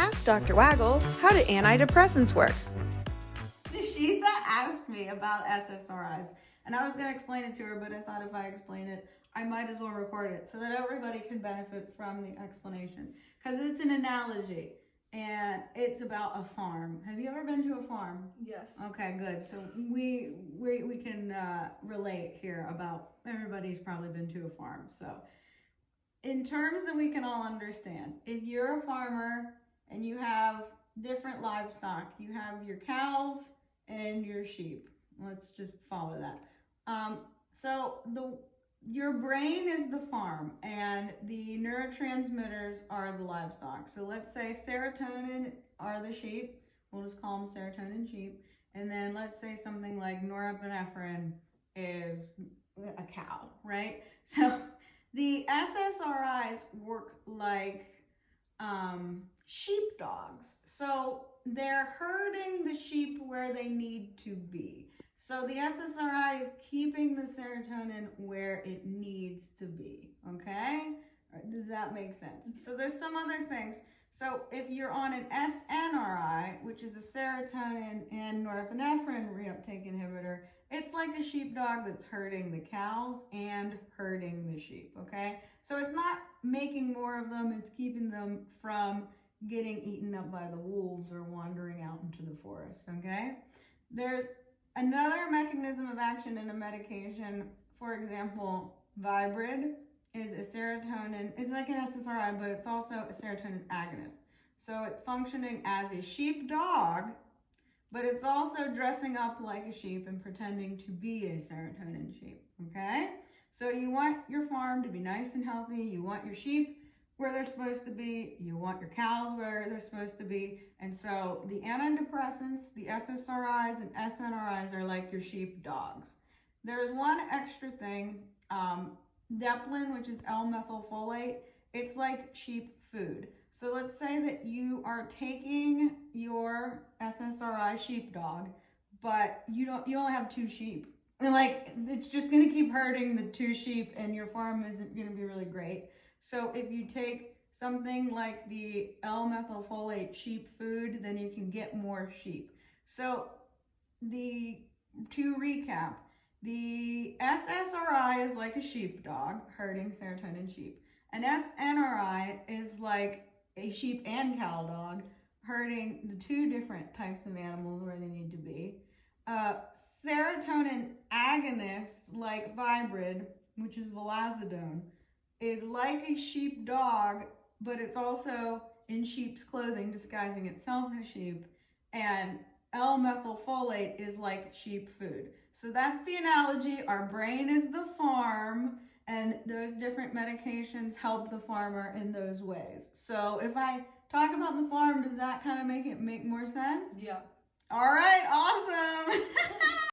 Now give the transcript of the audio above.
Ask Dr. Waggel, how do antidepressants work? Sheetha asked me about SSRIs, and I was going to explain it to her, but I thought if I explain it, I might as well record it so that everybody can benefit from the explanation. Because it's an analogy, and it's about a farm. Have you ever been to a farm? Yes. Okay, good. So we can relate here about everybody's probably been to a farm. So in terms that we can all understand, if you're a farmer and you have different livestock, you have your cows and your sheep. Let's just follow that. Your brain is the farm and the neurotransmitters are the livestock. So let's say serotonin are the sheep. We'll just call them serotonin sheep. And then let's say something like norepinephrine is a cow, right? So the SSRIs work like sheepdogs. So they're herding the sheep where they need to be. So the SSRI is keeping the serotonin where it needs to be, okay? Does that make sense? So there's some other things. So if you're on an SNRI, which is a serotonin and norepinephrine reuptake inhibitor, it's like a sheepdog that's herding the cows and herding the sheep, okay? So it's not making more of them, it's keeping them from getting eaten up by the wolves or wandering out into the forest, okay? There's another mechanism of action in a medication. For example, Vibrid is a serotonin, it's like an SSRI, but it's also a serotonin agonist. So it's functioning as a sheepdog, but it's also dressing up like a sheep and pretending to be a serotonin sheep, okay? So you want your farm to be nice and healthy, you want your sheep where they're supposed to be, you want your cows where they're supposed to be, and so the antidepressants, the SSRIs and SNRIs are like your sheep dogs. There's one extra thing, Deplin, which is L-methylfolate, it's like sheep food. So let's say that you are taking your SSRI sheepdog, but you only have 2 sheep. And like, it's just gonna keep herding the 2 sheep and your farm isn't gonna be really great. So if you take something like the L-methylfolate sheep food, then you can get more sheep. So to recap, the SSRI is like a sheepdog herding serotonin sheep. An SNRI is like a sheep and cow dog herding the 2 different types of animals where they need to be. Serotonin agonist like Vibrid, which is vilazodone, is like a sheepdog, but it's also in sheep's clothing, disguising itself as sheep. And L-methylfolate is like sheep food. So that's the analogy. Our brain is the farm, and those different medications help the farmer in those ways. So if I talk about the farm, does that kind of make more sense? Yeah. All right, awesome.